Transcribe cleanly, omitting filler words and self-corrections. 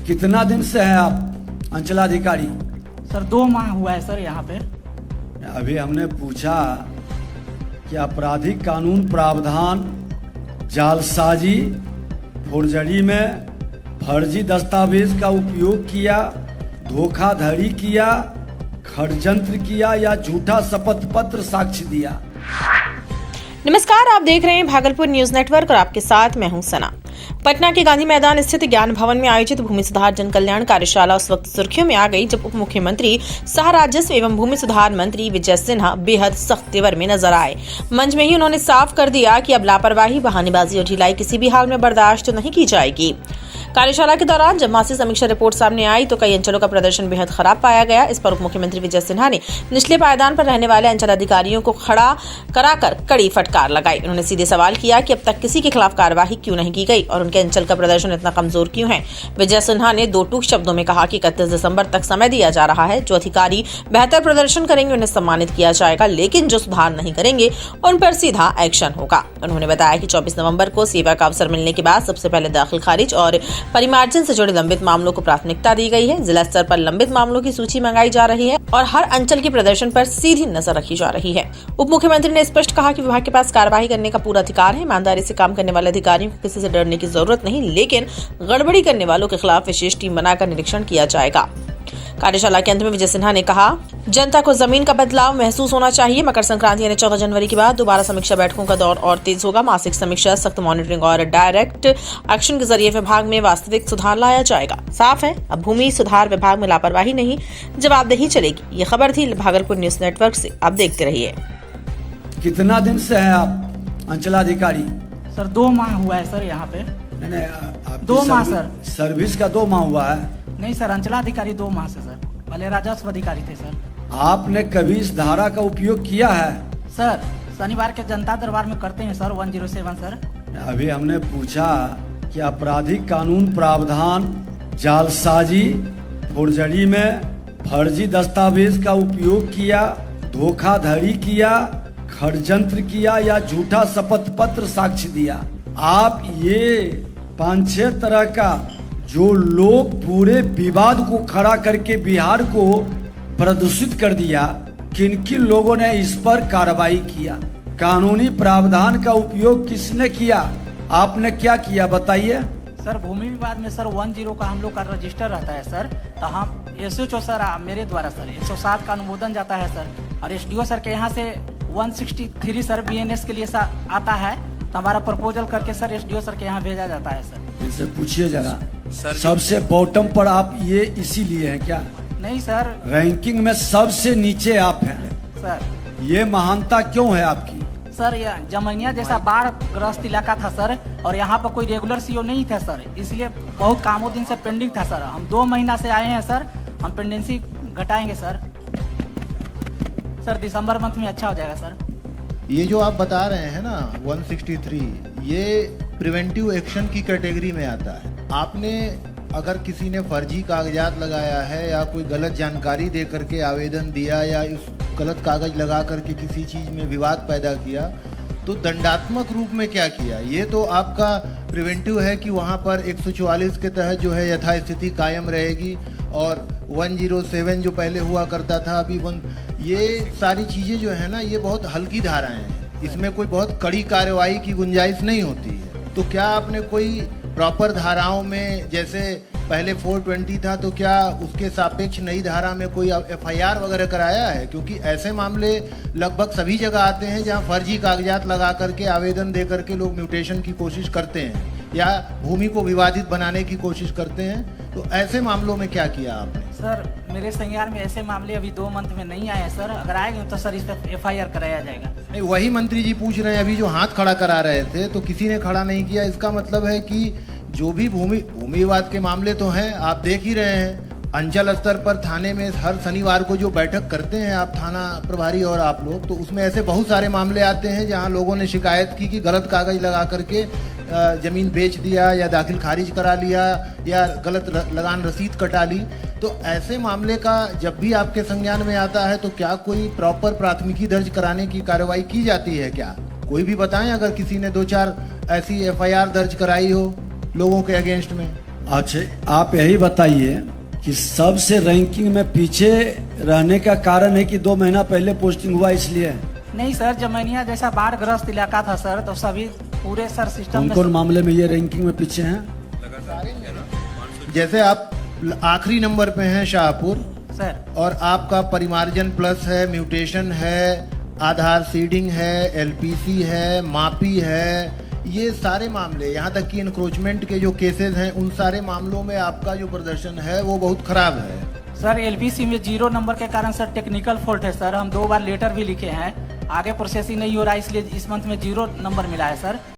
कितना दिन से हैं आप अंचलाधिकारी? सर 2 माह हुआ है सर यहाँ पे। अभी हमने पूछा कि आपराधिक कानून प्रावधान, जालसाजी, फुर्जरी में फर्जी दस्तावेज का उपयोग किया, धोखाधड़ी किया, षड्यंत्र किया या झूठा शपथ पत्र साक्ष्य दिया। नमस्कार, आप देख रहे हैं भागलपुर न्यूज नेटवर्क और आपके साथ मैं हूं सना। पटना के गांधी मैदान स्थित ज्ञान भवन में आयोजित भूमि सुधार जन कल्याण कार्यशाला उस वक्त सुर्खियों में आ गई जब उप मुख्यमंत्री सह राजस्व एवं भूमि सुधार मंत्री विजय सिन्हा बेहद सख्त तेवर में नजर आए। मंच में ही उन्होंने साफ कर दिया कि अब लापरवाही, बहानेबाजी और ढिलाई किसी भी हाल में बर्दाश्त नहीं की जाएगी। कार्यशाला के दौरान जब मासिक समीक्षा रिपोर्ट सामने आई तो कई अंचलों का प्रदर्शन बेहद खराब पाया गया। इस पर उप मुख्यमंत्री विजय सिन्हा ने निचले पायदान पर रहने वाले अंचल अधिकारियों को खड़ा कराकर कड़ी फटकार लगाई। उन्होंने सीधे सवाल किया कि अब तक किसी के खिलाफ कार्रवाई क्यों नहीं की गई और उनके अंचल का प्रदर्शन इतना कमजोर क्यों है। विजय सिन्हा ने 2 टूक शब्दों में कहा कि 31 दिसंबर तक समय दिया जा रहा है। जो अधिकारी बेहतर प्रदर्शन करेंगे उन्हें सम्मानित किया जाएगा, लेकिन जो सुधार नहीं करेंगे उन पर सीधा एक्शन होगा। उन्होंने बताया कि 24 नवंबर को सेवा का अवसर मिलने के बाद सबसे पहले दाखिल खारिज और परिमार्जन से जुड़े लंबित मामलों को प्राथमिकता दी गई है। जिला स्तर पर लंबित मामलों की सूची मंगाई जा रही है और हर अंचल के प्रदर्शन पर सीधी नजर रखी जा रही है। उप मुख्यमंत्री ने स्पष्ट कहा कि विभाग के पास कार्रवाई करने का पूरा अधिकार है। ईमानदारी से काम करने वाले अधिकारियों को किसी से डरने की जरूरत नहीं, लेकिन गड़बड़ी करने वालों के खिलाफ विशेष टीम बनाकर निरीक्षण किया जाएगा। कार्यशाला के अंत में विजय सिन्हा ने कहा, जनता को जमीन का बदलाव महसूस होना चाहिए। मकर संक्रांति यानी 14 जनवरी के बाद दोबारा समीक्षा बैठकों का दौर और तेज होगा। मासिक समीक्षा, सख्त मॉनिटरिंग और डायरेक्ट एक्शन के जरिए विभाग में वास्तविक सुधार लाया जाएगा। साफ है, अब भूमि सुधार विभाग में लापरवाही नहीं, जवाबदेही चलेगी। ये खबर थी भागलपुर न्यूज नेटवर्क से, आप देखते रहिए। कितना दिन से हैं आप अंचलाधिकारी? सर 2 माह हुआ है सर यहाँ पे। आपकी 2 माह सर। सर्विस का 2 माह हुआ है? नहीं सर, अंचलाधिकारी 2 माह से सर, पहले राजस्व अधिकारी थे सर। आपने कभी इस धारा का उपयोग किया है? सर शनिवार के जनता दरबार में करते हैं सर, 107 सर। अभी हमने पूछा कि आपराधिक कानून प्रावधान, जालसाजी, फुर्जरी में फर्जी दस्तावेज का उपयोग किया, धोखाधड़ी किया, षड्यंत्र किया या झूठा शपथ पत्र साक्ष्य दिया। आप ये 5-6 तरह का जो लोग पूरे विवाद को खड़ा करके बिहार को प्रदूषित कर दिया, किन किन लोगों ने इस पर कार्रवाई किया? कानूनी प्रावधान का उपयोग किसने किया? आपने क्या किया बताइए? सर भूमि विवाद में सर 10 का हम लोग का रजिस्टर रहता है सर, तो हम एसएचओ सर मेरे द्वारा सर 107 का अनुमोदन जाता है सर, और एसडीओ सर के यहाँ से 163 सर बीएनएस के लिए आता है, तो हमारा प्रपोजल करके सर एसडीओ सर के यहाँ भेजा जाता है सर। इनसे पूछिए जरा, सबसे बॉटम पर आप ये इसीलिए हैं क्या? नहीं सर, रैंकिंग में सबसे नीचे आप हैं सर। ये महानता क्यों है आपकी? सर यह जमैया जैसा बाढ़ ग्रस्त इलाका था सर, और यहाँ पर कोई रेगुलर सीओ नहीं था सर, इसलिए बहुत कामों दिन से पेंडिंग था सर। हम 2 महीना से आए हैं सर, हम पेंडेंसी घटाएंगे सर। सर दिसंबर मंथ में अच्छा हो जाएगा सर। ये जो आप बता रहे हैं ना 163, ये प्रिवेंटिव एक्शन की कैटेगरी में आता है। आपने अगर किसी ने फर्जी कागजात लगाया है या कोई गलत जानकारी दे करके आवेदन दिया या उस गलत कागज लगा करके किसी चीज़ में विवाद पैदा किया, तो दंडात्मक रूप में क्या किया, ये तो आपका प्रिवेंटिव है कि वहाँ पर 144 के तहत जो है यथास्थिति कायम रहेगी, और 107 जो पहले हुआ करता था अभी ये सारी चीज़ें जो है ना, ये बहुत हल्की धाराएं हैं, इसमें कोई बहुत कड़ी कार्रवाई की गुंजाइश नहीं होती है। तो क्या आपने कोई प्रॉपर धाराओं में, जैसे पहले 420 था, तो क्या उसके सापेक्ष नई धारा में कोई एफआईआर वगैरह कराया है? क्योंकि ऐसे मामले लगभग सभी जगह आते हैं जहां फर्जी कागजात लगा करके आवेदन दे करके लोग म्यूटेशन की कोशिश करते हैं या भूमि को विवादित बनाने की कोशिश करते हैं। तो ऐसे मामलों में क्या किया आपने? सर मेरे संज्ञान में ऐसे मामले अभी 2 मंथ में नहीं आए सर, अगर आएंगे तो सर इस पर एफआईआर कराया जाएगा। नहीं, वही मंत्री जी पूछ रहे हैं, अभी जो हाथ खड़ा करा रहे थे तो किसी ने खड़ा नहीं किया। इसका मतलब है कि जो भी भूमि विवाद के मामले तो हैं, आप देख ही रहे हैं, अंचल स्तर पर थाने में हर शनिवार को जो बैठक करते हैं आप थाना प्रभारी और आप लोग, तो उसमें ऐसे बहुत सारे मामले आते हैं जहां लोगों ने शिकायत की कि गलत कागज लगा करके ज़मीन बेच दिया या दाखिल खारिज करा लिया या गलत लगान रसीद कटा ली। तो ऐसे मामले का जब भी आपके संज्ञान में आता है तो क्या कोई प्रॉपर प्राथमिकी दर्ज कराने की कार्रवाई की जाती है क्या? कोई भी बताएं अगर किसी ने 2-4 ऐसी एफआईआर दर्ज कराई हो लोगों के अगेंस्ट में। अच्छा, आप यही बताइए कि सबसे रैंकिंग में पीछे रहने का कारण है कि 2 महीना पहले पोस्टिंग हुआ इसलिए? नहीं सर, जमैनिया जैसा बाढ़ ग्रस्त इलाका था सर, तो सभी पूरे सर सिस्टम कौन में कौन मामले में ये रैंकिंग में पीछे हैं? जैसे आप आखिरी नंबर पे हैं शाहपुर, सर और आपका परिमार्जन प्लस है, म्यूटेशन है, आधार सीडिंग है, एलपीसी है, मापी है, ये सारे मामले, यहाँ तक कि इंक्रोचमेंट के जो केसेस हैं उन सारे मामलों में आपका जो प्रदर्शन है वो बहुत खराब है। सर एलपीसी में 0 नंबर के कारण सर टेक्निकल फॉल्ट है सर, हम 2 बार लेटर भी लिखे हैं, आगे प्रोसेसिंग नहीं हो रहा है, इसलिए इस मंथ में 0 नंबर मिला है सर।